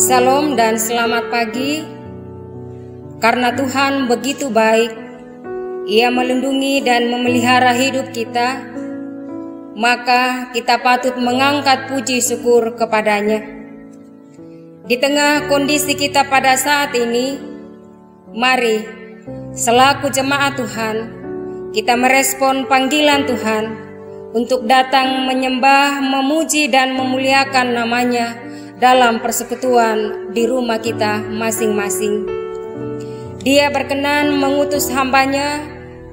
Salam dan selamat pagi. Karena Tuhan begitu baik, Ia melindungi dan memelihara hidup kita, maka kita patut mengangkat puji syukur kepadanya. Di tengah kondisi kita pada saat ini, mari selaku jemaat Tuhan, kita merespon panggilan Tuhan untuk datang menyembah, memuji dan memuliakan namanya dalam persekutuan di rumah kita masing-masing. Dia berkenan mengutus hambanya,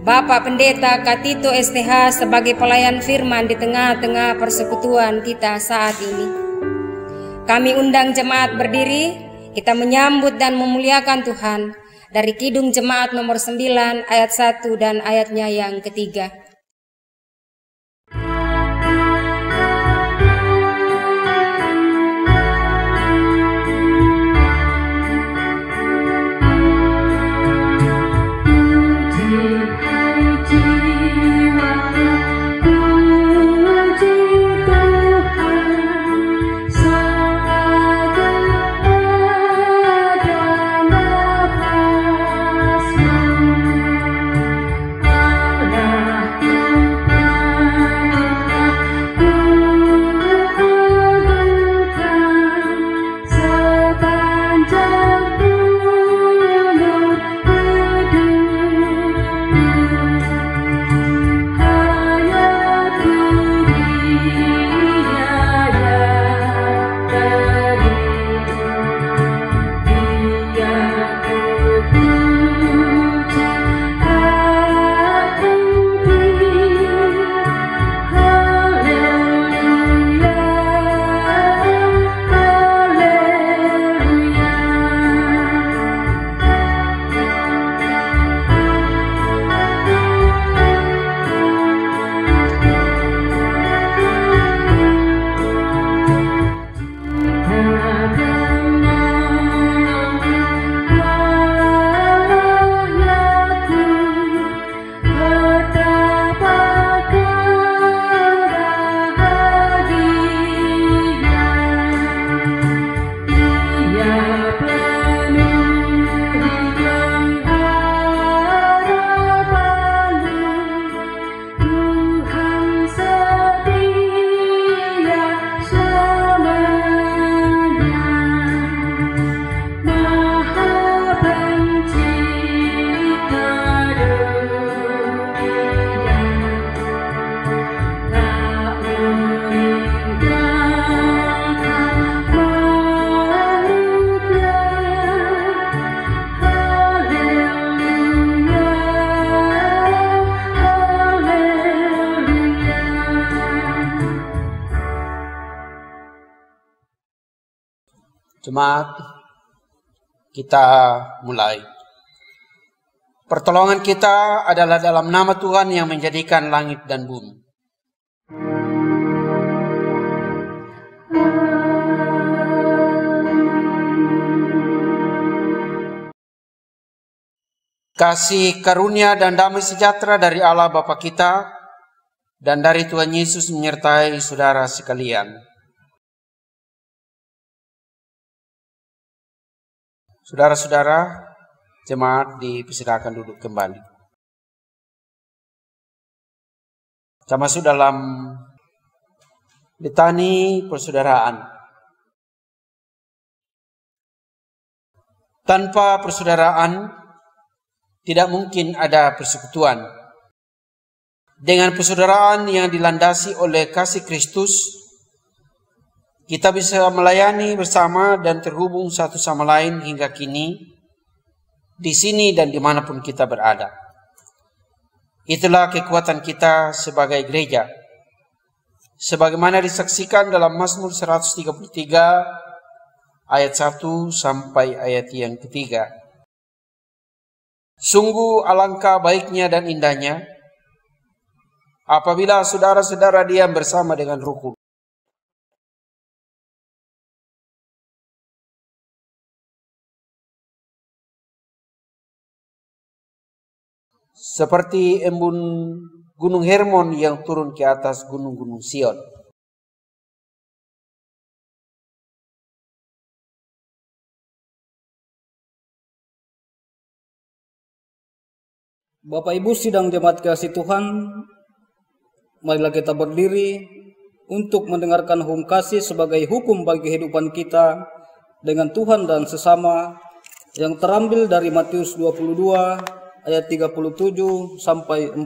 Bapak Pendeta Katito STH sebagai pelayan firman di tengah-tengah persekutuan kita saat ini. Kami undang jemaat berdiri, kita menyambut dan memuliakan Tuhan dari Kidung Jemaat nomor 9 ayat 1 dan ayatnya yang ketiga. Jemaat, kita mulai. Pertolongan kita adalah dalam nama Tuhan yang menjadikan langit dan bumi. Kasih karunia dan damai sejahtera dari Allah Bapa kita dan dari Tuhan Yesus menyertai saudara sekalian. Saudara-saudara, jemaat dipersilakan duduk kembali. Kita masuk dalam litani persaudaraan. Tanpa persaudaraan, tidak mungkin ada persekutuan. Dengan persaudaraan yang dilandasi oleh kasih Kristus, kita bisa melayani bersama dan terhubung satu sama lain hingga kini, di sini dan dimanapun kita berada. Itulah kekuatan kita sebagai gereja. Sebagaimana disaksikan dalam Mazmur 133 ayat 1 sampai ayat yang ketiga. Sungguh alangkah baiknya dan indahnya apabila saudara-saudara diam bersama dengan rukun. Seperti embun Gunung Hermon yang turun ke atas gunung-gunung Sion. Bapak Ibu sidang jemaat kasih Tuhan, marilah kita berdiri untuk mendengarkan hukum kasih sebagai hukum bagi kehidupan kita dengan Tuhan dan sesama yang terambil dari Matius 22 ayat 37 sampai 40.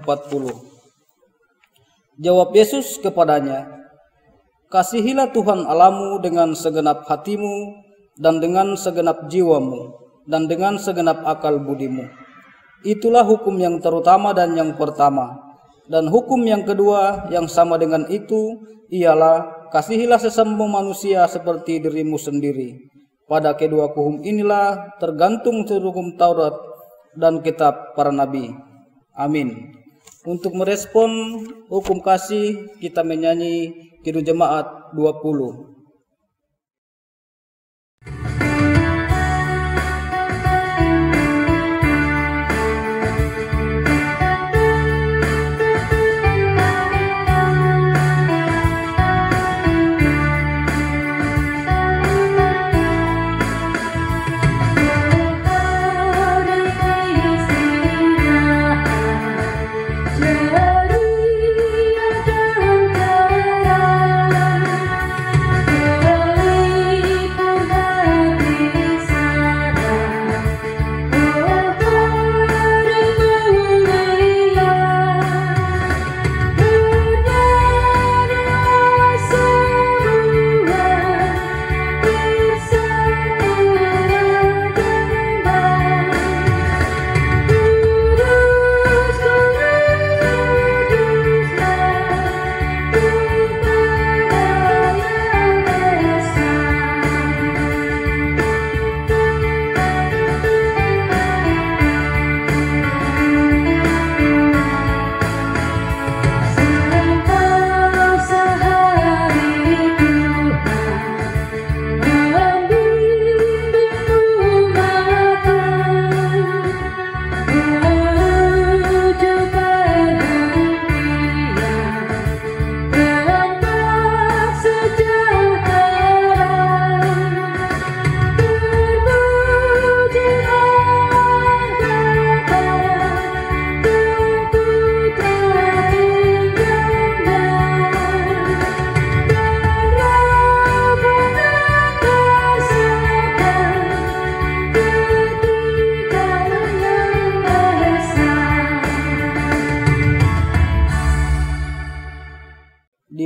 Jawab Yesus kepadanya, "Kasihilah Tuhan Allahmu dengan segenap hatimu dan dengan segenap jiwamu dan dengan segenap akal budimu. Itulah hukum yang terutama dan yang pertama. Dan hukum yang kedua yang sama dengan itu ialah kasihilah sesama manusia seperti dirimu sendiri. Pada kedua hukum inilah tergantung seluruh hukum Taurat dan kitab para nabi." Amin. Untuk merespon hukum kasih, kita menyanyi Kidung Jemaat 20.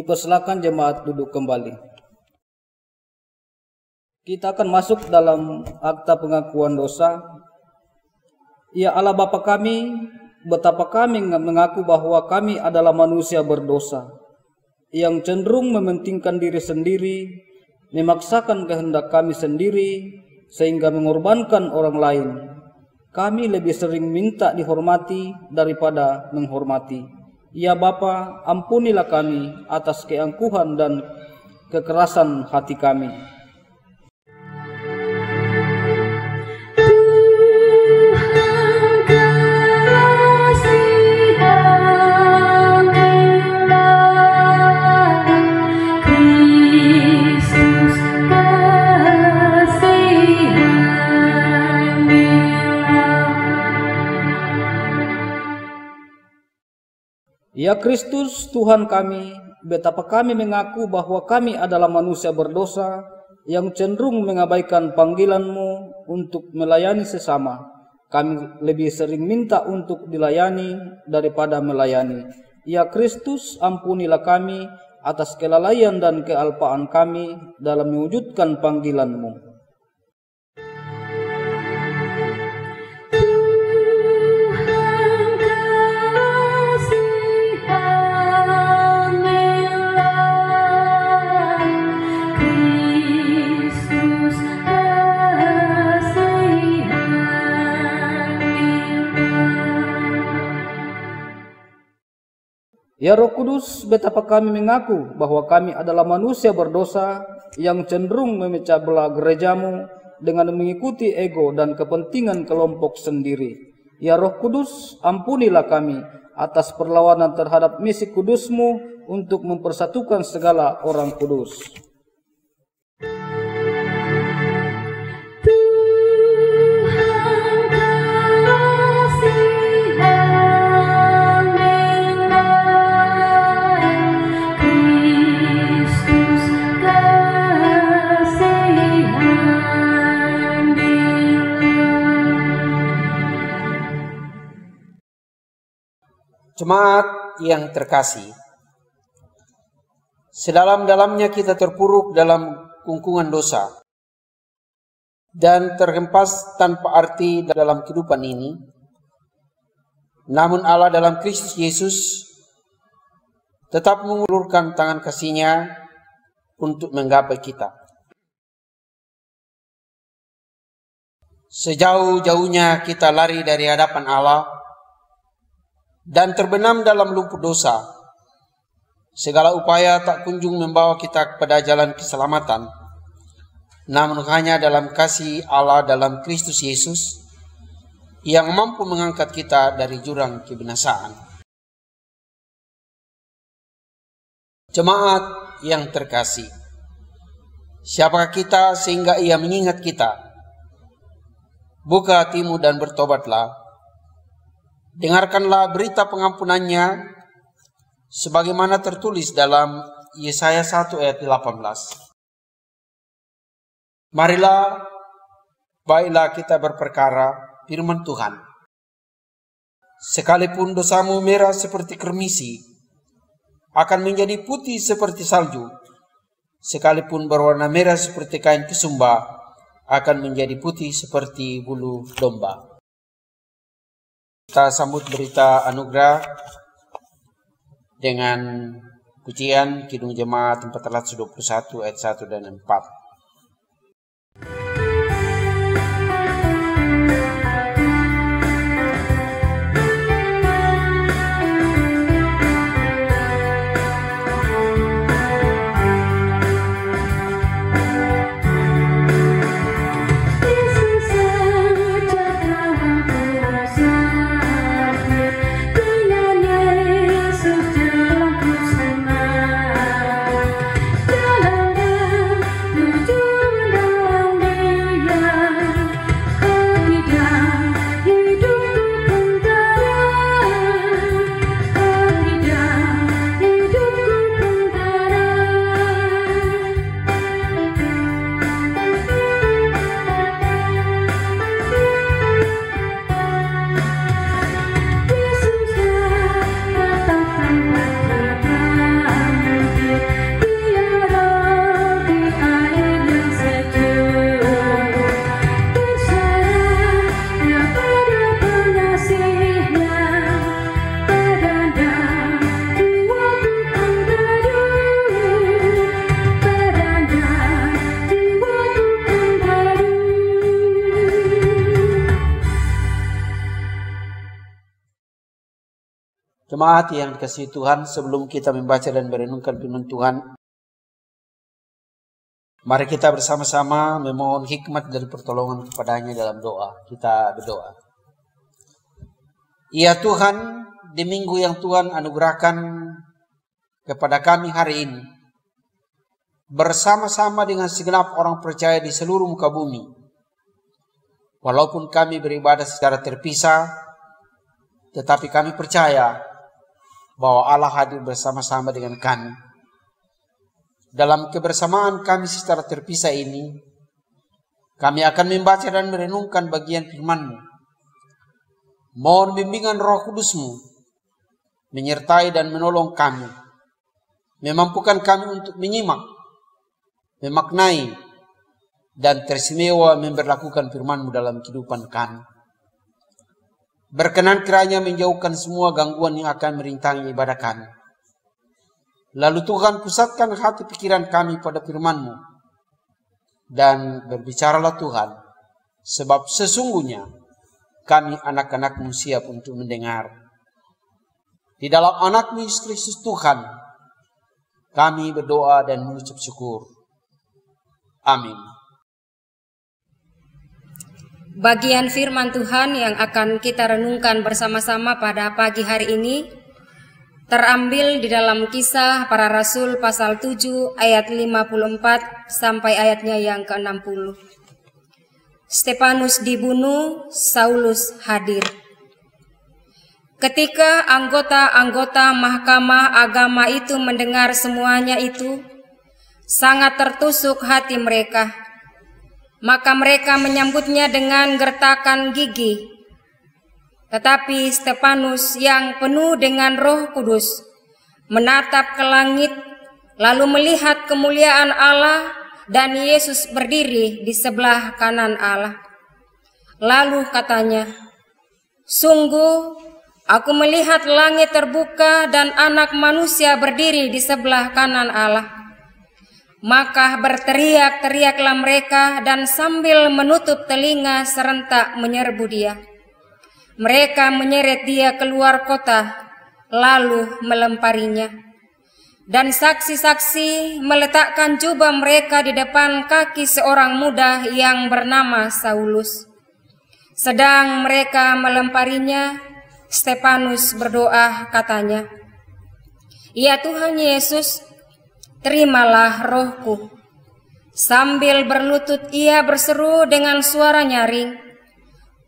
Dipersilakan jemaat duduk kembali. Kita akan masuk dalam akta pengakuan dosa. Ya Allah Bapa kami, betapa kami mengaku bahwa kami adalah manusia berdosa, yang cenderung mementingkan diri sendiri, memaksakan kehendak kami sendiri, sehingga mengorbankan orang lain. Kami lebih sering minta dihormati daripada menghormati. Ya Bapa, ampunilah kami atas keangkuhan dan kekerasan hati kami. Ya Kristus Tuhan kami, betapa kami mengaku bahwa kami adalah manusia berdosa yang cenderung mengabaikan panggilan-Mu untuk melayani sesama. Kami lebih sering minta untuk dilayani daripada melayani. Ya Kristus, ampunilah kami atas kelalaian dan kealpaan kami dalam mewujudkan panggilan-Mu. Ya Roh Kudus, betapa kami mengaku bahwa kami adalah manusia berdosa yang cenderung memecah belah gereja-Mu dengan mengikuti ego dan kepentingan kelompok sendiri. Ya Roh Kudus, ampunilah kami atas perlawanan terhadap misi kudus-Mu untuk mempersatukan segala orang kudus. Tuhan kasih Jemaat yang terkasih, sedalam-dalamnya kita terpuruk dalam kungkungan dosa dan terhempas tanpa arti dalam kehidupan ini. Namun Allah dalam Kristus Yesus tetap mengulurkan tangan kasih-Nya untuk menggapai kita. Sejauh-jauhnya kita lari dari hadapan Allah dan terbenam dalam lumpur dosa, segala upaya tak kunjung membawa kita kepada jalan keselamatan, namun hanya dalam kasih Allah dalam Kristus Yesus yang mampu mengangkat kita dari jurang kebinasaan. Jemaat yang terkasih, siapakah kita sehingga Ia mengingat kita? Buka hatimu dan bertobatlah. Dengarkanlah berita pengampunannya sebagaimana tertulis dalam Yesaya 1 ayat 18. Marilah, baiklah kita berperkara firman Tuhan. Sekalipun dosamu merah seperti kermisi, akan menjadi putih seperti salju. Sekalipun berwarna merah seperti kain kesumba, akan menjadi putih seperti bulu domba. Kita sambut berita anugerah dengan pujian Kidung Jemaat 421 ayat 1 dan 4. Jemaat yang dikasihi Tuhan, sebelum kita membaca dan merenungkan firman Tuhan, mari kita bersama-sama memohon hikmat dari pertolongan kepadanya dalam doa. Kita berdoa. Ya Tuhan, di minggu yang Tuhan anugerahkan kepada kami hari ini, bersama-sama dengan segenap orang percaya di seluruh muka bumi, walaupun kami beribadah secara terpisah, tetapi kami percaya bahwa Allah hadir bersama-sama dengan kami. Dalam kebersamaan kami secara terpisah ini, kami akan membaca dan merenungkan bagian firman-Mu. Mohon bimbingan Roh Kudus-Mu menyertai dan menolong kami, memampukan kami untuk menyimak, memaknai, dan teristimewa memberlakukan firman-Mu dalam kehidupan kami. Berkenan kiranya menjauhkan semua gangguan yang akan merintangi ibadah kami. Lalu Tuhan pusatkan hati pikiran kami pada firman-Mu. Dan berbicaralah Tuhan, sebab sesungguhnya kami anak-anak-Mu siap untuk mendengar. Di dalam anak-Mu Yesus Kristus Tuhan, kami berdoa dan mengucap syukur. Amin. Bagian firman Tuhan yang akan kita renungkan bersama-sama pada pagi hari ini terambil di dalam Kisah Para Rasul pasal 7 ayat 54 sampai ayatnya yang ke-60. Stefanus dibunuh, Saulus hadir. Ketika anggota-anggota mahkamah agama itu mendengar semuanya itu, sangat tertusuk hati mereka. Maka mereka menyambutnya dengan gertakan gigi. Tetapi Stefanus yang penuh dengan Roh Kudus menatap ke langit, lalu melihat kemuliaan Allah dan Yesus berdiri di sebelah kanan Allah. Lalu katanya, "Sungguh, aku melihat langit terbuka dan Anak Manusia berdiri di sebelah kanan Allah." Maka berteriak-teriaklah mereka dan sambil menutup telinga serentak menyerbu dia. Mereka menyeret dia keluar kota, lalu melemparinya. Dan saksi-saksi meletakkan jubah mereka di depan kaki seorang muda yang bernama Saulus. Sedang mereka melemparinya, Stefanus berdoa katanya, "Ya Tuhan Yesus, terimalah rohku." Sambil berlutut ia berseru dengan suara nyaring,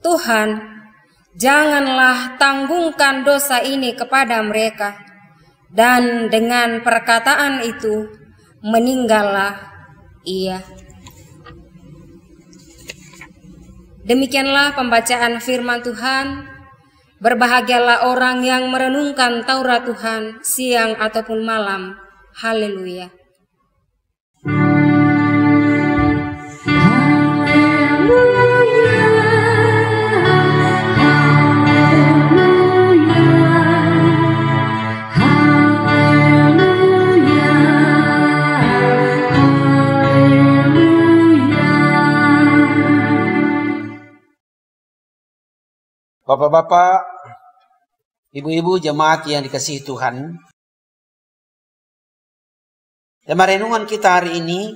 "Tuhan, janganlah tanggungkan dosa ini kepada mereka." Dan dengan perkataan itu meninggallah ia. Demikianlah pembacaan firman Tuhan. Berbahagialah orang yang merenungkan Taurat Tuhan siang ataupun malam. Haleluya. Bapak-bapak, ibu-ibu jemaat yang dikasihi Tuhan, tema renungan kita hari ini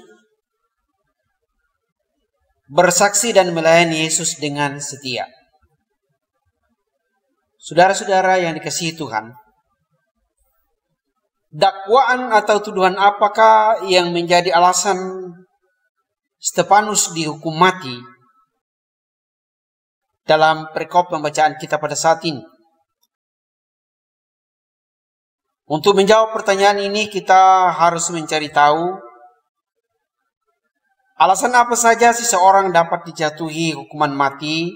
bersaksi dan melayani Yesus dengan setia. Saudara-saudara yang dikasihi Tuhan, dakwaan atau tuduhan apakah yang menjadi alasan Stefanus dihukum mati dalam perikop pembacaan kita pada saat ini? Untuk menjawab pertanyaan ini, kita harus mencari tahu alasan apa saja seseorang dapat dijatuhi hukuman mati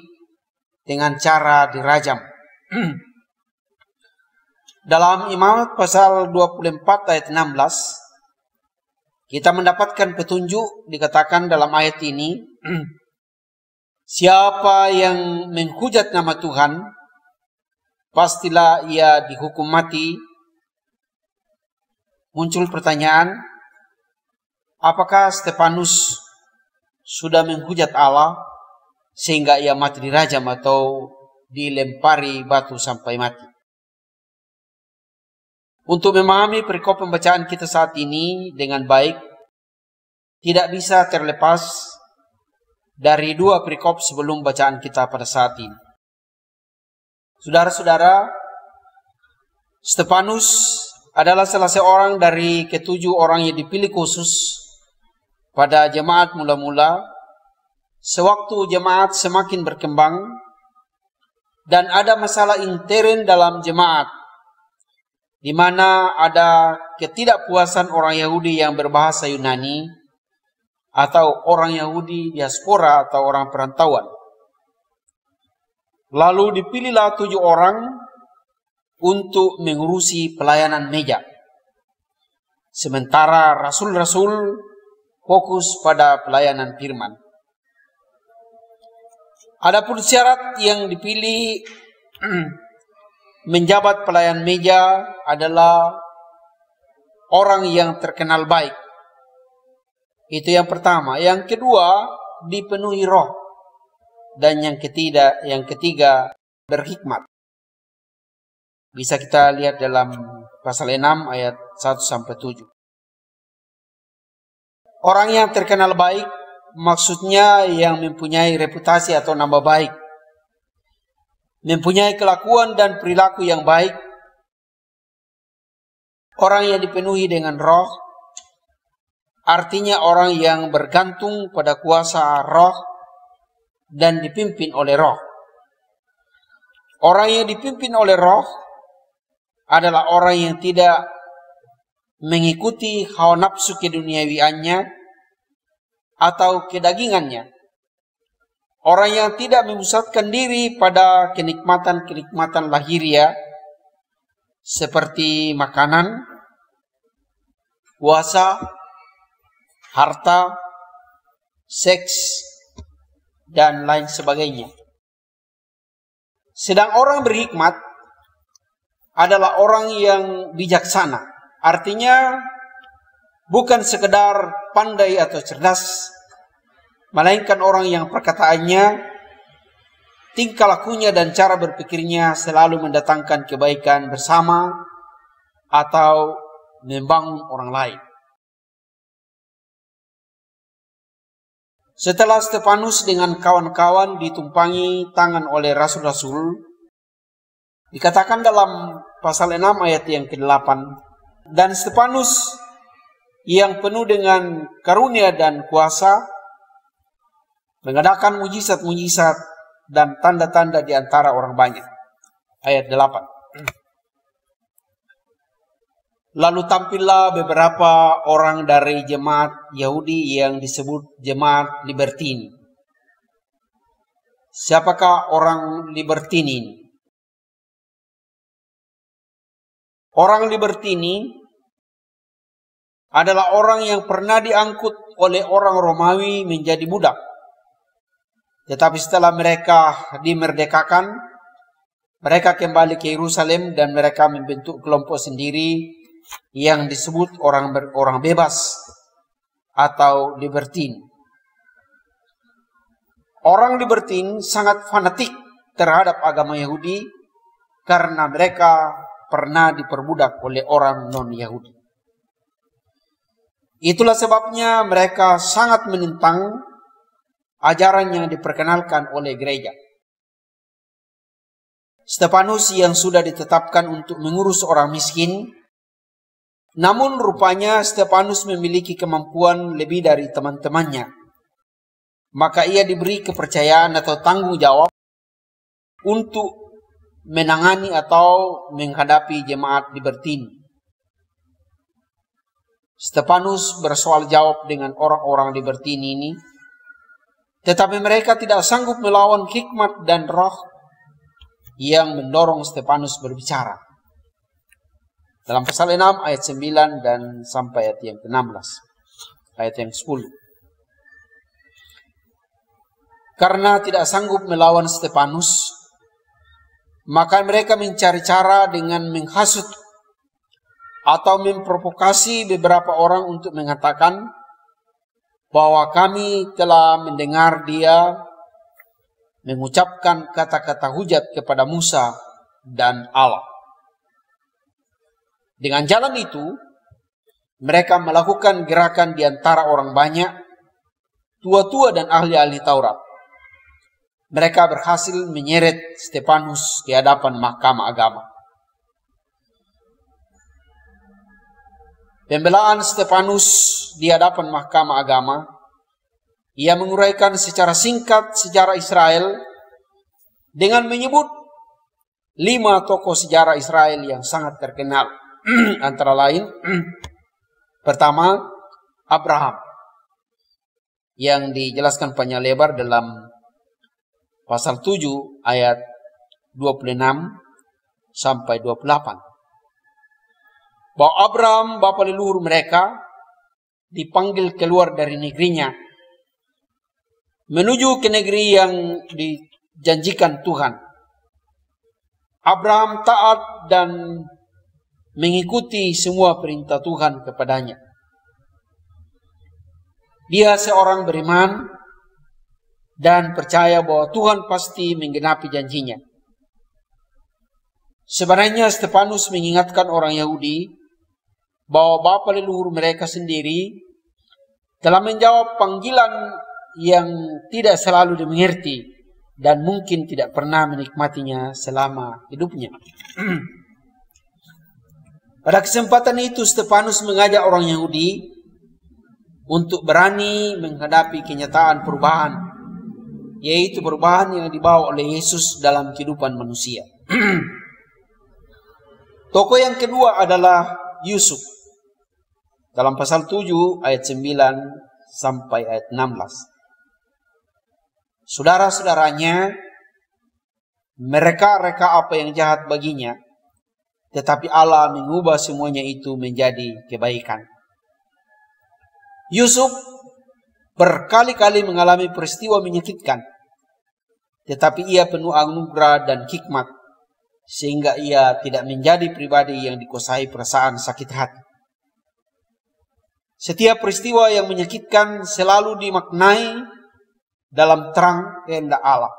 dengan cara dirajam. Dalam Imamat pasal 24 ayat 16, kita mendapatkan petunjuk, dikatakan dalam ayat ini, "Siapa yang menghujat nama Tuhan, pastilah ia dihukum mati." Muncul pertanyaan, apakah Stefanus sudah menghujat Allah sehingga ia mati dirajam atau dilempari batu sampai mati? Untuk memahami perikop pembacaan kita saat ini dengan baik, tidak bisa terlepas dari dua perikop sebelum bacaan kita pada saat ini. Saudara-saudara, Stefanus adalah salah seorang dari ketujuh orang yang dipilih khusus pada jemaat mula-mula, sewaktu jemaat semakin berkembang dan ada masalah intern dalam jemaat, di mana ada ketidakpuasan orang Yahudi yang berbahasa Yunani, atau orang Yahudi diaspora atau orang perantauan. Lalu dipilihlah 7 orang untuk mengurusi pelayanan meja. Sementara rasul-rasul fokus pada pelayanan firman. Adapun syarat yang dipilih menjabat pelayan meja adalah orang yang terkenal baik. Itu yang pertama. Yang kedua, dipenuhi roh. Dan yang ketiga berhikmat. Bisa kita lihat dalam pasal 6 ayat 1-7. Orang yang terkenal baik maksudnya yang mempunyai reputasi atau nama baik, mempunyai kelakuan dan perilaku yang baik. Orang yang dipenuhi dengan roh artinya orang yang bergantung pada kuasa roh dan dipimpin oleh roh. Orang yang dipimpin oleh roh adalah orang yang tidak mengikuti hawa nafsu keduniawiannya atau kedagingannya. orang yang tidak memusatkan diri pada kenikmatan-kenikmatan lahiriah seperti makanan, kuasa, harta, seks, dan lain sebagainya. Sedang orang berhikmat adalah orang yang bijaksana. Artinya bukan sekedar pandai atau cerdas, melainkan orang yang perkataannya, tingkah lakunya dan cara berpikirnya selalu mendatangkan kebaikan bersama atau membangun orang lain. Setelah Stefanus dengan kawan-kawan ditumpangi tangan oleh rasul-rasul, dikatakan dalam pasal 6 ayat yang ke-8, dan Stefanus yang penuh dengan karunia dan kuasa mengadakan mujizat-mujizat dan tanda-tanda di antara orang banyak. Ayat 8. Lalu tampillah beberapa orang dari jemaat Yahudi yang disebut jemaat libertini. Siapakah orang libertini? Orang libertini adalah orang yang pernah diangkut oleh orang Romawi menjadi budak. Tetapi setelah mereka dimerdekakan, mereka kembali ke Yerusalem dan mereka membentuk kelompok sendiri yang disebut orang bebas atau libertin. Orang libertin sangat fanatik terhadap agama Yahudi karena mereka pernah diperbudak oleh orang non-Yahudi. Itulah sebabnya mereka sangat menentang ajaran yang diperkenalkan oleh gereja. Stefanus yang sudah ditetapkan untuk mengurus orang miskin, namun rupanya Stefanus memiliki kemampuan lebih dari teman-temannya. Maka ia diberi kepercayaan atau tanggung jawab untuk menangani atau menghadapi jemaat libertin. Stefanus bersoal jawab dengan orang-orang libertin ini, tetapi mereka tidak sanggup melawan hikmat dan roh yang mendorong Stefanus berbicara. Dalam pasal 6 ayat 9 dan sampai ayat yang ke-16. Ayat yang 10. Karena tidak sanggup melawan Stefanus, maka mereka mencari cara dengan menghasut atau memprovokasi beberapa orang untuk mengatakan bahwa kami telah mendengar dia mengucapkan kata-kata hujat kepada Musa dan Allah. Dengan jalan itu, mereka melakukan gerakan di antara orang banyak, tua-tua dan ahli-ahli Taurat. Mereka berhasil menyeret Stefanus di hadapan mahkamah agama. Pembelaan Stefanus di hadapan mahkamah agama, ia menguraikan secara singkat sejarah Israel dengan menyebut 5 tokoh sejarah Israel yang sangat terkenal. Antara lain, pertama, Abraham, yang dijelaskan panjang lebar dalam pasal 7 ayat 26 sampai 28. Bahwa Abraham, bapa leluhur mereka, dipanggil keluar dari negerinya menuju ke negeri yang dijanjikan Tuhan. Abraham taat dan mengikuti semua perintah Tuhan kepadanya. Dia seorang beriman dan percaya bahwa Tuhan pasti menggenapi janjinya. Sebenarnya Stefanus mengingatkan orang Yahudi bahwa bapa leluhur mereka sendiri telah menjawab panggilan yang tidak selalu dimengerti dan mungkin tidak pernah menikmatinya selama hidupnya. Pada kesempatan itu Stefanus mengajak orang Yahudi untuk berani menghadapi kenyataan perubahan, yaitu perubahan yang dibawa oleh Yesus dalam kehidupan manusia. Tokoh yang kedua adalah Yusuf. Dalam pasal 7 ayat 9 sampai ayat 16. saudara-saudaranya, mereka reka apa yang jahat baginya, tetapi Allah mengubah semuanya itu menjadi kebaikan. Yusuf berkali-kali mengalami peristiwa menyakitkan, tetapi ia penuh anugerah dan hikmat, sehingga ia tidak menjadi pribadi yang dikuasai perasaan sakit hati. Setiap peristiwa yang menyakitkan selalu dimaknai dalam terang kehendak Allah.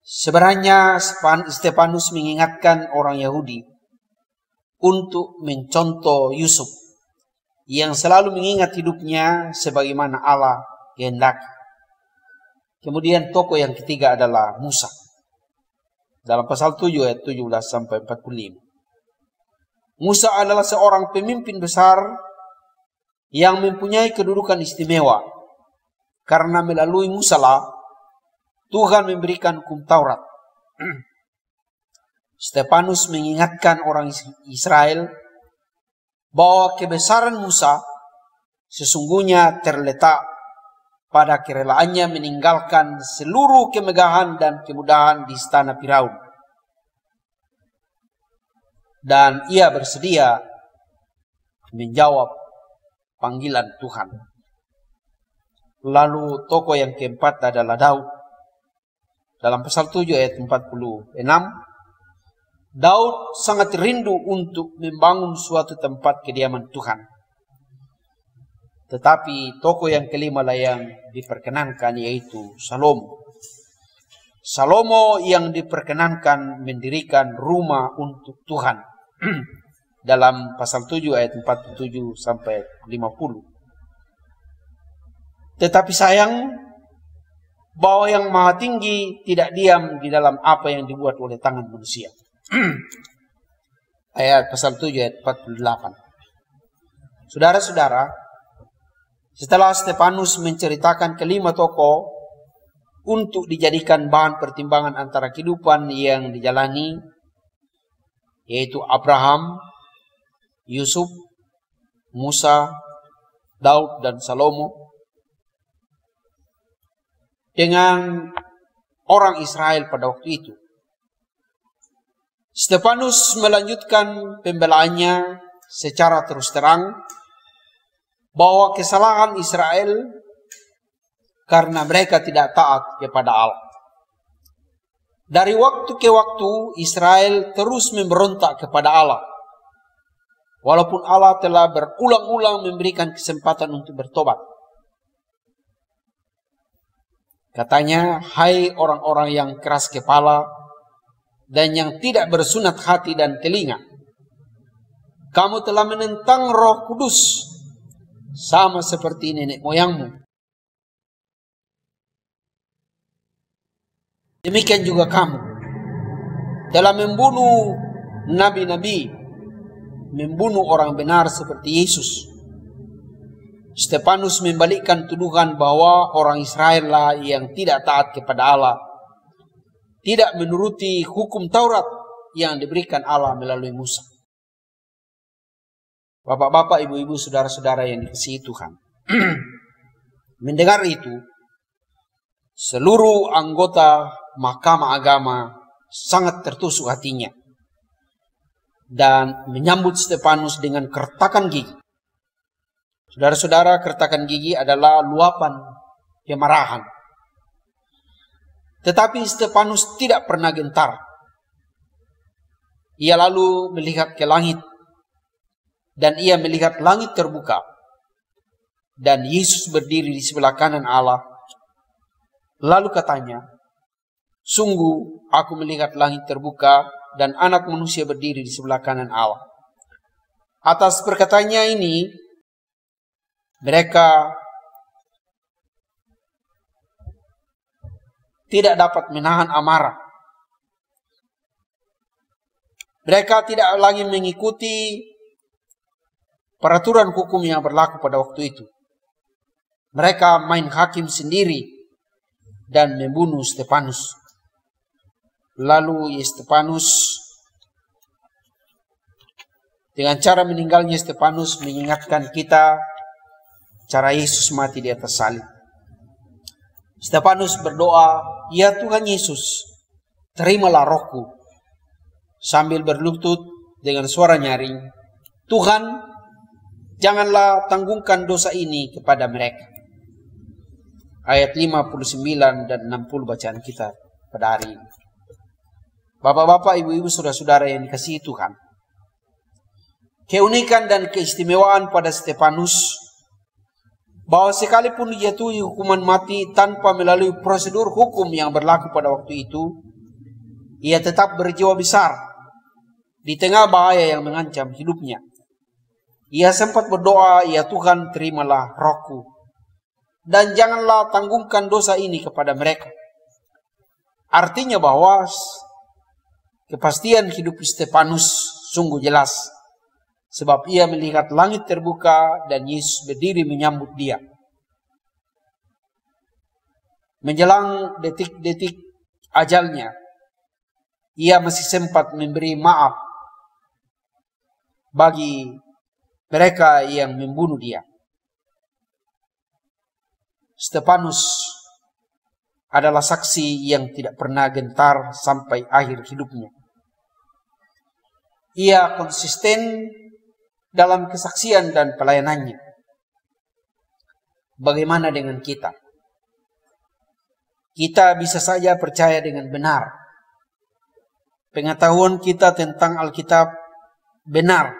Sebenarnya Stefanus mengingatkan orang Yahudi untuk mencontoh Yusuf yang selalu mengingat hidupnya sebagaimana Allah kehendaki. Kemudian tokoh yang ketiga adalah Musa. Dalam pasal 7 ayat 17 sampai 45. Musa adalah seorang pemimpin besar yang mempunyai kedudukan istimewa. Karena melalui Musa lah Tuhan memberikan hukum Taurat. Stefanus mengingatkan orang Israel bahwa kebesaran Musa sesungguhnya terletak pada kerelaannya meninggalkan seluruh kemegahan dan kemudahan di istana Firaun. Dan ia bersedia menjawab panggilan Tuhan. Lalu tokoh yang keempat adalah Daud. Dalam pasal 7 ayat 46, Daud sangat rindu untuk membangun suatu tempat kediaman Tuhan. Tetapi tokoh yang kelima lah yang diperkenankan, yaitu Salomo. Salomo yang diperkenankan mendirikan rumah untuk Tuhan. Dalam pasal 7 ayat 47 sampai 50. Tetapi sayang bahwa yang maha tinggi tidak diam di dalam apa yang dibuat oleh tangan manusia. Ayat pasal 7 ayat 48. Saudara-saudara, setelah Stefanus menceritakan kelima tokoh untuk dijadikan bahan pertimbangan antara kehidupan yang dijalani, yaitu Abraham, Yusuf, Musa, Daud, dan Salomo, dengan orang Israel pada waktu itu. Stefanus melanjutkan pembelaannya secara terus terang bahwa kesalahan Israel karena mereka tidak taat kepada Allah. Dari waktu ke waktu Israel terus memberontak kepada Allah, walaupun Allah telah berulang-ulang memberikan kesempatan untuk bertobat. Katanya, hai orang-orang yang keras kepala dan yang tidak bersunat hati dan telinga, kamu telah menentang Roh Kudus sama seperti nenek moyangmu. Demikian juga kamu telah membunuh nabi-nabi, membunuh orang benar seperti Yesus. Stefanus membalikkan tuduhan bahwa orang Israel lah yang tidak taat kepada Allah, tidak menuruti hukum Taurat yang diberikan Allah melalui Musa. Bapak-bapak, ibu-ibu, saudara-saudara yang dikasihi Tuhan. Mendengar itu, seluruh anggota Mahkamah Agama sangat tertusuk hatinya dan menyambut Stefanus dengan kertakan gigi. Saudara-saudara, kertakan gigi adalah luapan kemarahan. Tetapi Stefanus tidak pernah gentar. Ia lalu melihat ke langit, dan ia melihat langit terbuka, dan Yesus berdiri di sebelah kanan Allah. Lalu katanya, sungguh aku melihat langit terbuka, dan anak manusia berdiri di sebelah kanan Allah. Atas perkataannya ini, mereka tidak dapat menahan amarah. Mereka tidak lagi mengikuti peraturan hukum yang berlaku pada waktu itu. Mereka main hakim sendiri dan membunuh Stefanus. Lalu Stefanus, dengan cara meninggalnya Stefanus, mengingatkan kita cara Yesus mati di atas salib. Stefanus berdoa, "Ya Tuhan Yesus, terimalah rohku." Sambil berlutut dengan suara nyaring, "Tuhan, janganlah tanggungkan dosa ini kepada mereka." Ayat 59 dan 60 bacaan kita pada hari ini. Bapak-bapak, ibu-ibu, saudara-saudara yang dikasihi Tuhan, keunikan dan keistimewaan pada Stefanus, bahwa sekalipun dijatuhi hukuman mati tanpa melalui prosedur hukum yang berlaku pada waktu itu, ia tetap berjiwa besar di tengah bahaya yang mengancam hidupnya. Ia sempat berdoa, "Ya Tuhan, terimalah rohku, dan janganlah tanggungkan dosa ini kepada mereka." Artinya bahwa kepastian hidup Stefanus sungguh jelas, sebab ia melihat langit terbuka dan Yesus berdiri menyambut dia. Menjelang detik-detik ajalnya, ia masih sempat memberi maaf bagi mereka yang membunuh dia. Stefanus adalah saksi yang tidak pernah gentar sampai akhir hidupnya. Ia konsisten dalam kesaksian dan pelayanannya. Bagaimana dengan kita? Kita bisa saja percaya dengan benar. Pengetahuan kita tentang Alkitab benar.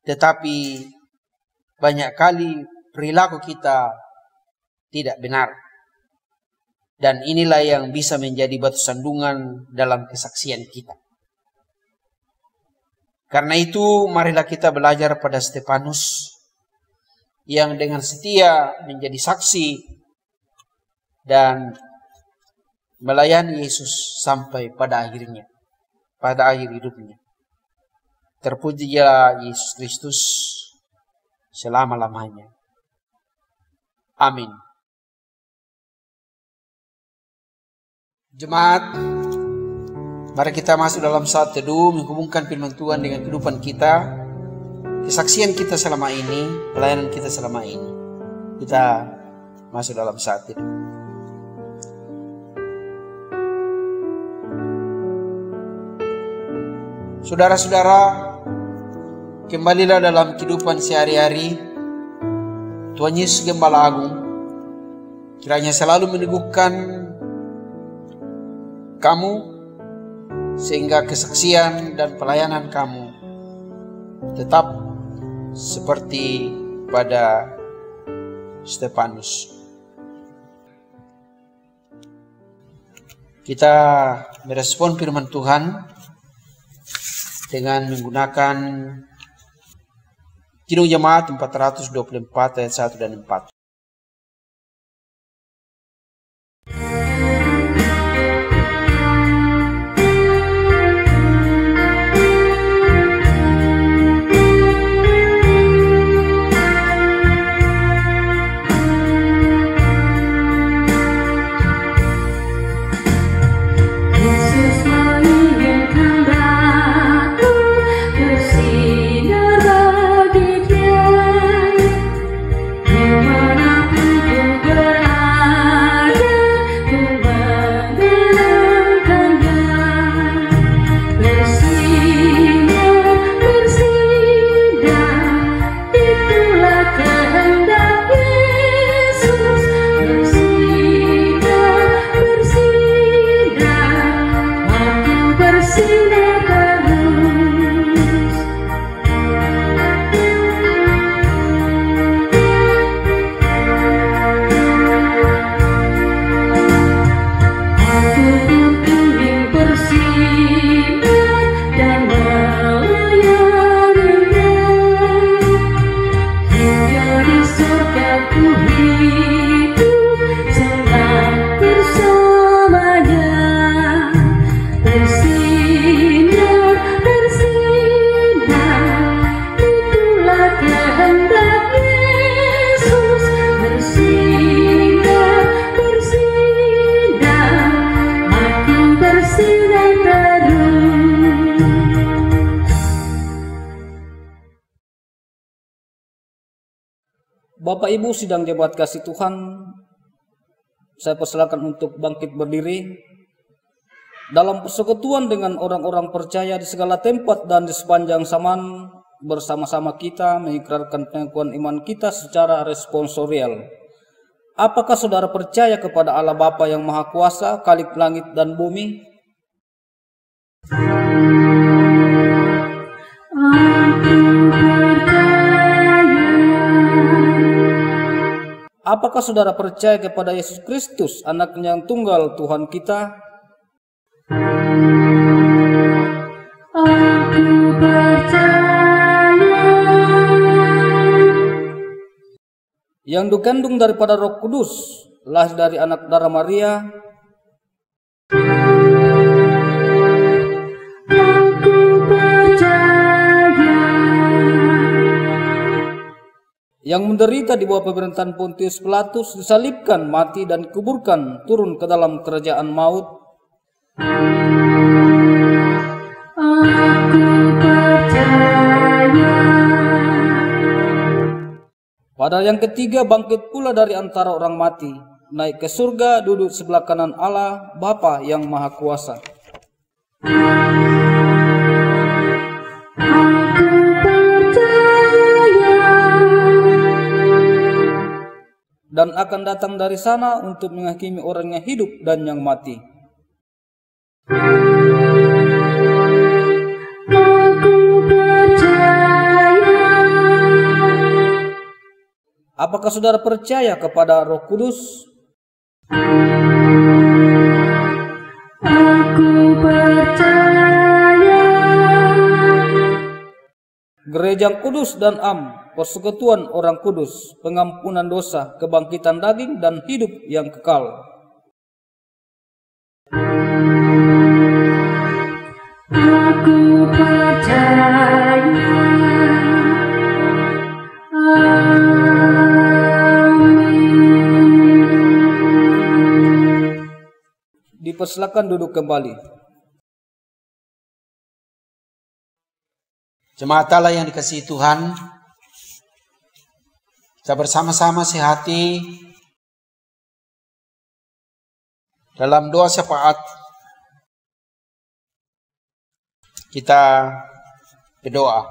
Tetapi banyak kali perilaku kita tidak benar. Dan inilah yang bisa menjadi batu sandungan dalam kesaksian kita. Karena itu marilah kita belajar pada Stefanus yang dengan setia menjadi saksi dan melayani Yesus sampai pada akhirnya, pada akhir hidupnya. Terpujilah Yesus Kristus selama-lamanya. Amin. Jemaat, mari kita masuk dalam saat teduh, menghubungkan firman Tuhan dengan kehidupan kita, kesaksian kita selama ini, pelayanan kita selama ini. Kita masuk dalam saat teduh. Saudara-saudara, kembalilah dalam kehidupan sehari-hari. Tuhan Yesus Gembala Agung kiranya selalu meneguhkan kamu, sehingga kesaksian dan pelayanan kamu tetap seperti pada Stefanus. Kita merespon firman Tuhan dengan menggunakan Kidung Jemaat 424 ayat 1 dan 4. Bapak Ibu sidang jemaat kasih Tuhan, Saya persilakan untuk bangkit berdiri. Dalam persekutuan dengan orang-orang percaya di segala tempat dan di sepanjang zaman, bersama-sama kita mengikrarkan pengakuan iman kita secara responsorial. Apakah saudara percaya kepada Allah Bapa yang Maha Kuasa, Khalik langit dan bumi? Apakah saudara percaya kepada Yesus Kristus, Anaknya yang tunggal Tuhan kita? Aku percaya. Yang dikandung daripada Roh Kudus, lahir dari anak darah Maria. Aku percaya. Yang menderita di bawah pemerintahan Pontius Pilatus, disalibkan, mati dan dikuburkan, turun ke dalam kerajaan maut. Aku percaya. Pada yang ketiga bangkit pula dari antara orang mati, naik ke surga, duduk sebelah kanan Allah Bapa yang Maha Kuasa. Aku percaya. Dan akan datang dari sana untuk menghakimi orang yang hidup dan yang mati. Aku percaya. Apakah saudara percaya kepada Roh Kudus? Aku percaya. Gereja yang kudus dan am, persekutuan orang kudus, pengampunan dosa, kebangkitan daging dan hidup yang kekal. Aku percaya. Dipersilakan duduk kembali. Jemaat Allah yang dikasihi Tuhan, kita bersama-sama sehati dalam doa syafaat. Kita berdoa.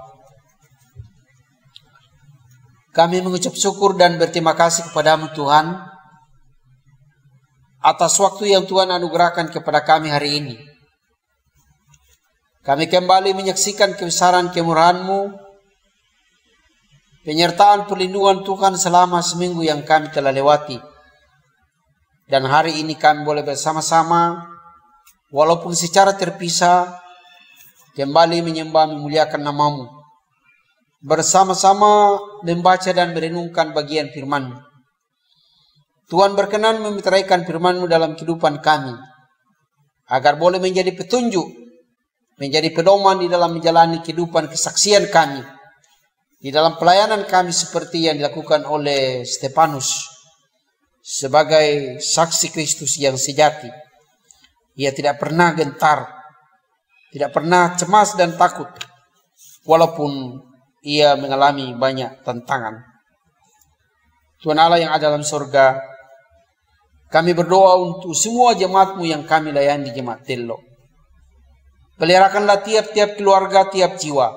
Kami mengucap syukur dan berterima kasih kepadamu Tuhan atas waktu yang Tuhan anugerahkan kepada kami hari ini. Kami kembali menyaksikan kebesaran kemurahan-Mu, penyertaan perlindungan Tuhan selama seminggu yang kami telah lewati. Dan hari ini kami boleh bersama-sama, walaupun secara terpisah, kembali menyembah memuliakan nama-Mu. Bersama-sama membaca dan merenungkan bagian firman-Mu. Tuhan berkenan memeteraikan firman-Mu dalam kehidupan kami, agar boleh menjadi petunjuk, menjadi pedoman di dalam menjalani kehidupan kesaksian kami, di dalam pelayanan kami seperti yang dilakukan oleh Stefanus sebagai saksi Kristus yang sejati. Ia tidak pernah gentar, tidak pernah cemas dan takut, walaupun ia mengalami banyak tantangan. Tuhan Allah yang ada dalam surga, kami berdoa untuk semua jemaat-Mu yang kami layani di Jemaat Tello. Peliharakanlah tiap-tiap keluarga, tiap jiwa.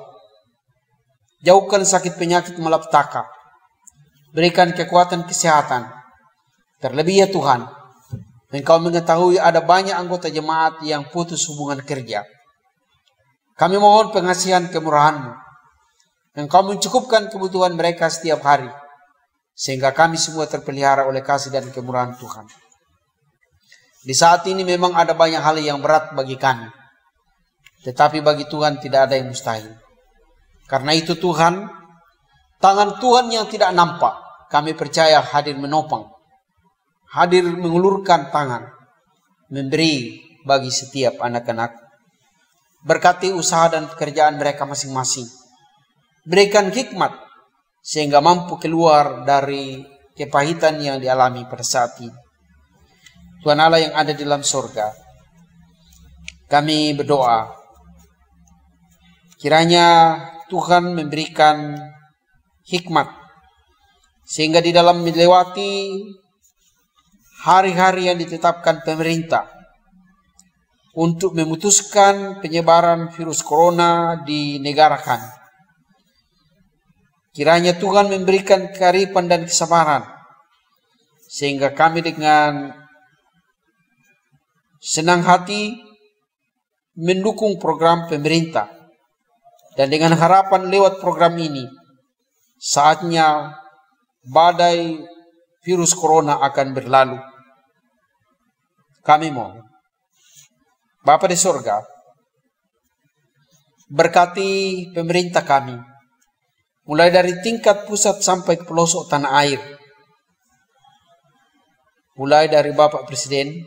Jauhkan sakit penyakit malapetaka. Berikan kekuatan kesehatan. Terlebih ya Tuhan, Engkau mengetahui ada banyak anggota jemaat yang putus hubungan kerja. Kami mohon pengasihan kemurahan-Mu. Engkau mencukupkan kebutuhan mereka setiap hari, sehingga kami semua terpelihara oleh kasih dan kemurahan Tuhan. Di saat ini memang ada banyak hal yang berat bagi kami, tetapi bagi Tuhan tidak ada yang mustahil. Karena itu Tuhan, tangan Tuhan yang tidak nampak, kami percaya hadir menopang, hadir mengulurkan tangan, memberi bagi setiap anak-anak. Berkati usaha dan pekerjaan mereka masing-masing. Berikan hikmat sehingga mampu keluar dari kepahitan yang dialami pada saat ini. Tuhan Allah yang ada di dalam surga, kami berdoa kiranya Tuhan memberikan hikmat sehingga di dalam melewati hari-hari yang ditetapkan pemerintah untuk memutuskan penyebaran virus corona di negara kami. Kiranya Tuhan memberikan kearifan dan kesabaran, sehingga kami dengan senang hati mendukung program pemerintah. Dan dengan harapan lewat program ini, saatnya badai virus corona akan berlalu. Kami mohon, Bapa di sorga, berkati pemerintah kami, mulai dari tingkat pusat sampai ke pelosok tanah air. Mulai dari Bapak Presiden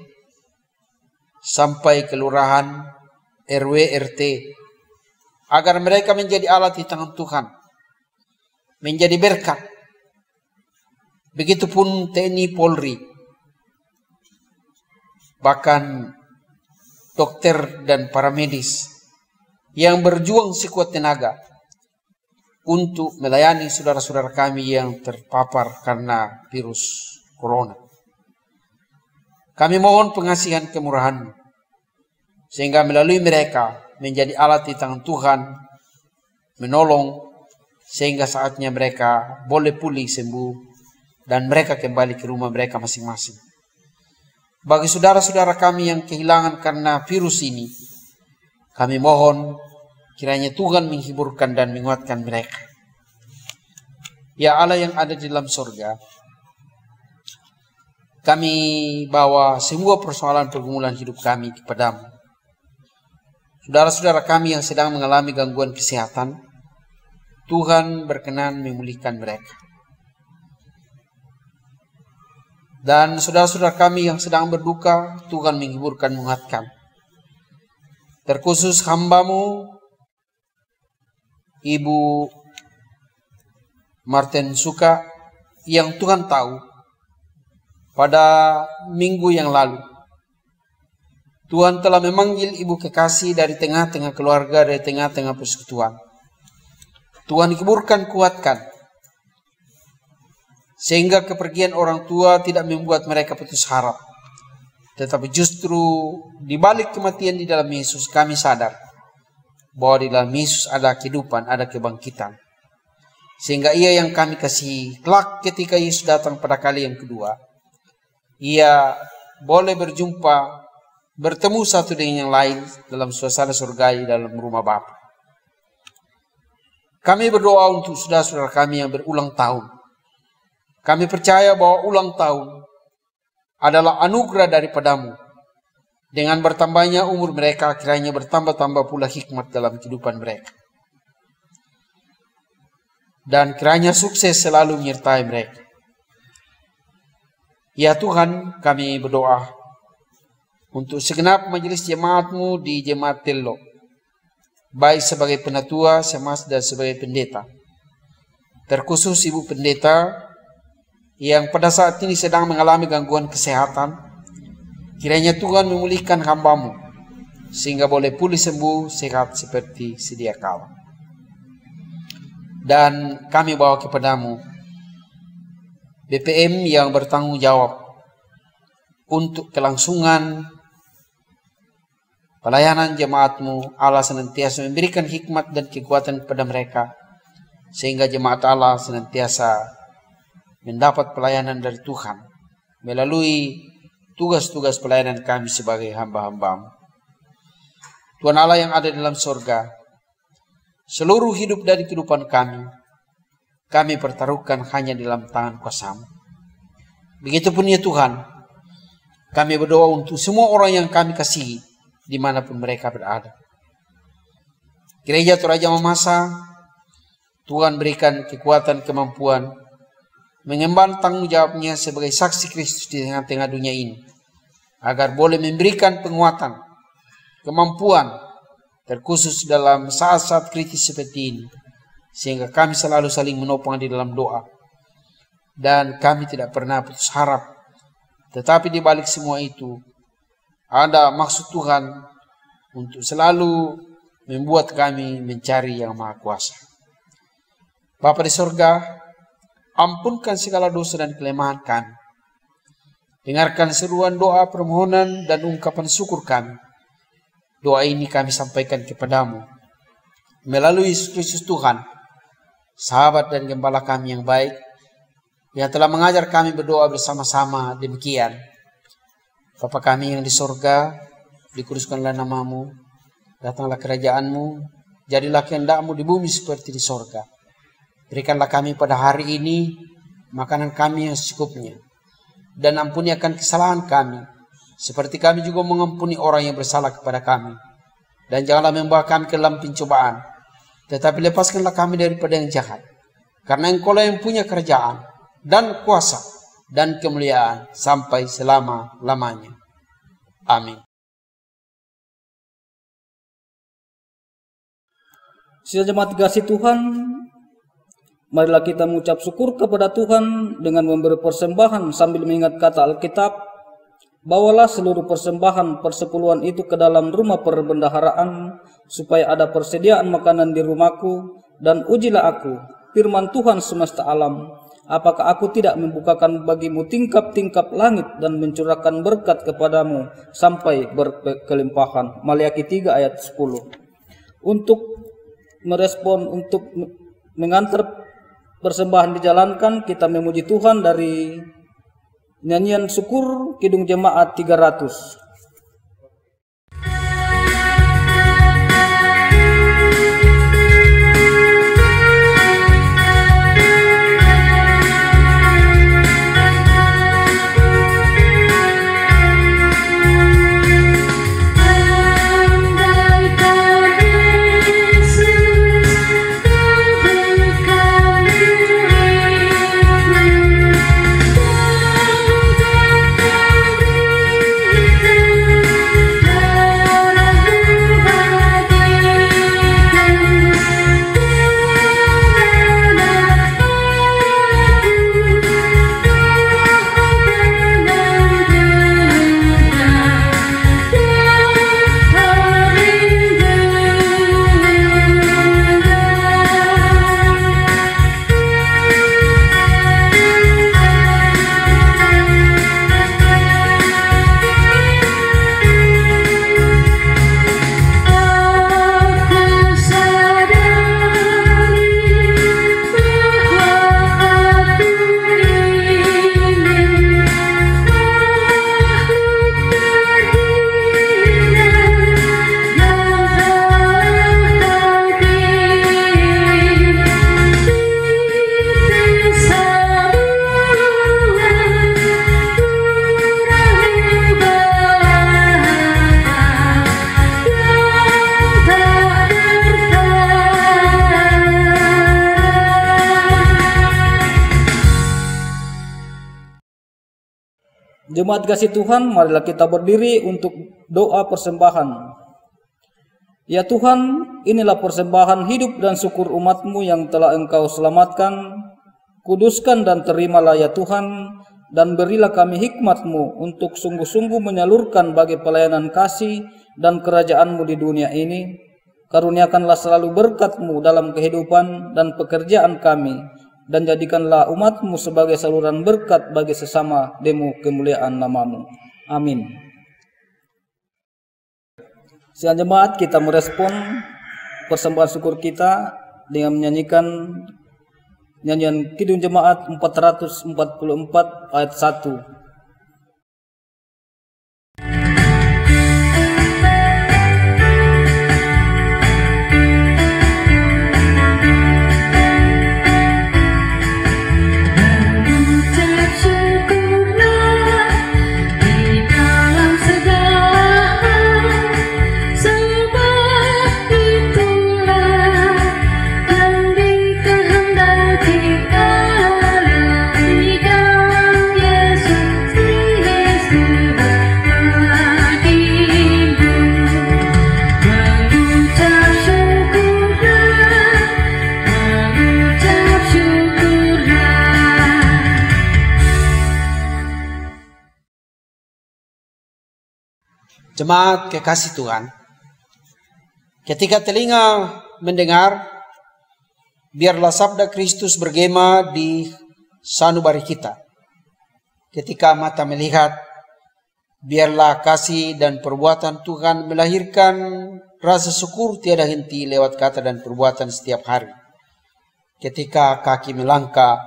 sampai kelurahan, RW, RT, agar mereka menjadi alat di tangan Tuhan, menjadi berkat. Begitupun TNI Polri, bahkan dokter dan para medis yang berjuang sekuat tenaga untuk melayani saudara-saudara kami yang terpapar karena virus corona. Kami mohon pengasihan kemurahan-Mu, sehingga melalui mereka menjadi alat di tangan Tuhan, menolong, sehingga saatnya mereka boleh pulih sembuh dan mereka kembali ke rumah mereka masing-masing. Bagi saudara-saudara kami yang kehilangan karena virus ini, kami mohon kiranya Tuhan menghiburkan dan menguatkan mereka. Ya Allah yang ada di dalam surga, kami bawa semua persoalan pergumulan hidup kami kepadamu. Saudara-saudara kami yang sedang mengalami gangguan kesehatan, Tuhan berkenan memulihkan mereka. Dan saudara-saudara kami yang sedang berduka, Tuhan menghiburkan, menguatkan. Terkhusus hamba-Mu, Ibu Martin Suka, yang Tuhan tahu pada minggu yang lalu Tuhan telah memanggil ibu kekasih dari tengah-tengah keluarga, dari tengah-tengah persekutuan. Tuhan hiburkan, kuatkan, sehingga kepergian orang tua tidak membuat mereka putus harap. Tetapi justru di balik kematian di dalam Yesus, kami sadar bahwa di dalam Yesus ada kehidupan, ada kebangkitan. Sehingga Ia yang kami kasihi, kelak ketika Yesus datang pada kali yang kedua, Ia boleh berjumpa, bertemu satu dengan yang lain dalam suasana surgawi dalam rumah Bapa. Kami berdoa untuk saudara-saudara kami yang berulang tahun. Kami percaya bahwa ulang tahun adalah anugerah daripada-Mu. Dengan bertambahnya umur mereka, kiranya bertambah-tambah pula hikmat dalam kehidupan mereka. Dan kiranya sukses selalu menyertai mereka. Ya Tuhan, kami berdoa untuk segenap majelis jemaat-Mu di Jemaat Tello, baik sebagai penatua, semas, dan sebagai pendeta. Terkhusus Ibu Pendeta yang pada saat ini sedang mengalami gangguan kesehatan, kiranya Tuhan memulihkan hamba-Mu, sehingga boleh pulih sembuh, sehat seperti sedia kala. Dan kami bawa kepada-Mu BPM yang bertanggung jawab untuk kelangsungan pelayanan jemaat-Mu. Allah senantiasa memberikan hikmat dan kekuatan kepada mereka, sehingga jemaat Allah senantiasa mendapat pelayanan dari Tuhan melalui tugas-tugas pelayanan kami sebagai hamba-hamba-Mu. Tuhan Allah yang ada dalam surga, seluruh hidup dari kehidupan kami pertaruhkan hanya dalam tangan kuasa-Mu. Begitupun ya Tuhan, kami berdoa untuk semua orang yang kami kasihi, dimanapun mereka berada. Gereja Toraja Mamasa, Tuhan berikan kekuatan, kemampuan, mengemban tanggung jawabnya sebagai saksi Kristus di tengah-tengah dunia ini, agar boleh memberikan penguatan, kemampuan, terkhusus dalam saat-saat kritis seperti ini, sehingga kami selalu saling menopang di dalam doa, dan kami tidak pernah putus harap. Tetapi di balik semua itu, ada maksud Tuhan untuk selalu membuat kami mencari Yang Maha Kuasa. Bapa di surga, ampunkan segala dosa dan kelemahan kami. Dengarkan seruan doa, permohonan, dan ungkapan syukur kami. Doa ini kami sampaikan kepadamu melalui Yesus Kristus Tuhan, sahabat dan gembala kami yang baik, yang telah mengajar kami berdoa bersama-sama demikian. Bapa kami yang di sorga, dikuduskanlah namamu, datanglah kerajaanmu, jadilah kehendakmu di bumi seperti di sorga. Berikanlah kami pada hari ini makanan kami yang secukupnya, dan ampuni akan kesalahan kami, seperti kami juga mengampuni orang yang bersalah kepada kami. Dan janganlah membawa kami ke dalam pencobaan, tetapi lepaskanlah kami daripada yang jahat. Karena Engkau-lah yang punya kerajaan, dan kuasa, dan kemuliaan, sampai selama-lamanya. Amin. Sidang jemaat kasih Tuhan, marilah kita mengucap syukur kepada Tuhan dengan memberi persembahan sambil mengingat kata Alkitab. Bawalah seluruh persembahan persepuluhan itu ke dalam rumah perbendaharaan, supaya ada persediaan makanan di rumahku, dan ujilah aku, firman Tuhan semesta alam, apakah aku tidak membukakan bagimu tingkap-tingkap langit dan mencurahkan berkat kepadamu sampai berkelimpahan. Maliaki 3 ayat 10. Untuk merespon, untuk mengantar persembahan dijalankan, kita memuji Tuhan dari nyanyian syukur Kidung Jemaat 300. Jemaat kasih Tuhan, marilah kita berdiri untuk doa persembahan. Ya Tuhan, inilah persembahan hidup dan syukur umat-Mu yang telah Engkau selamatkan. Kuduskan dan terimalah ya Tuhan, dan berilah kami hikmat-Mu untuk sungguh-sungguh menyalurkan bagi pelayanan kasih dan kerajaan-Mu di dunia ini. Karuniakanlah selalu berkat-Mu dalam kehidupan dan pekerjaan kami, dan jadikanlah umat-Mu sebagai saluran berkat bagi sesama demi kemuliaan nama-Mu. Amin. Sidang jemaat, kita merespon persembahan syukur kita dengan menyanyikan nyanyian Kidung Jemaat 444 ayat 1. Jemaat kekasih Tuhan, ketika telinga mendengar, biarlah sabda Kristus bergema di sanubari kita. ketika mata melihat, biarlah kasih dan perbuatan Tuhan melahirkan rasa syukur tiada henti lewat kata dan perbuatan setiap hari. Ketika kaki melangkah,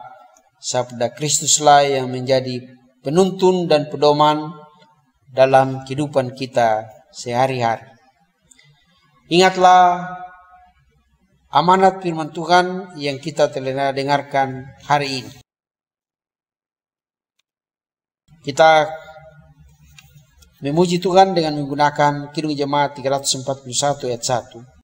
sabda Kristuslah yang menjadi penuntun dan pedoman dalam kehidupan kita sehari-hari. Ingatlah amanat firman Tuhan yang kita telah dengarkan hari ini. Kita memuji Tuhan dengan menggunakan Kidung Jemaat 341 ayat 1.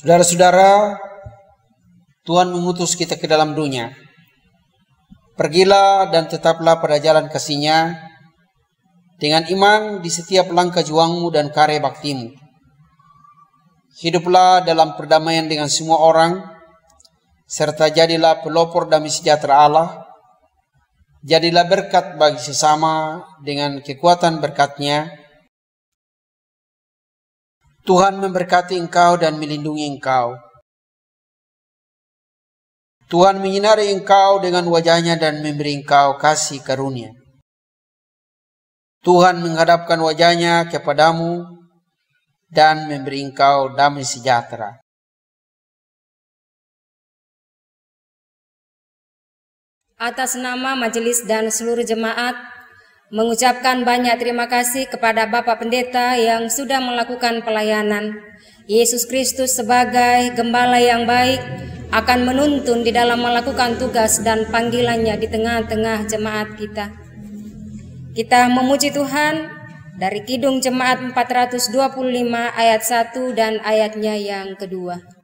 Saudara-saudara, Tuhan mengutus kita ke dalam dunia. Pergilah dan tetaplah pada jalan kasih-Nya dengan iman di setiap langkah juangmu dan karya baktimu. Hiduplah dalam perdamaian dengan semua orang, serta jadilah pelopor damai sejahtera Allah. Jadilah berkat bagi sesama dengan kekuatan berkat-Nya. Tuhan memberkati engkau dan melindungi engkau. Tuhan menyinari engkau dengan wajah-Nya dan memberi engkau kasih karunia. Tuhan menghadapkan wajah-Nya kepadamu dan memberi engkau damai sejahtera. Atas nama majelis dan seluruh jemaat, mengucapkan banyak terima kasih kepada Bapak Pendeta yang sudah melakukan pelayanan. Yesus Kristus sebagai gembala yang baik akan menuntun di dalam melakukan tugas dan panggilannya di tengah-tengah jemaat kita. Kita memuji Tuhan dari Kidung Jemaat 425 ayat 1 dan ayatnya yang kedua.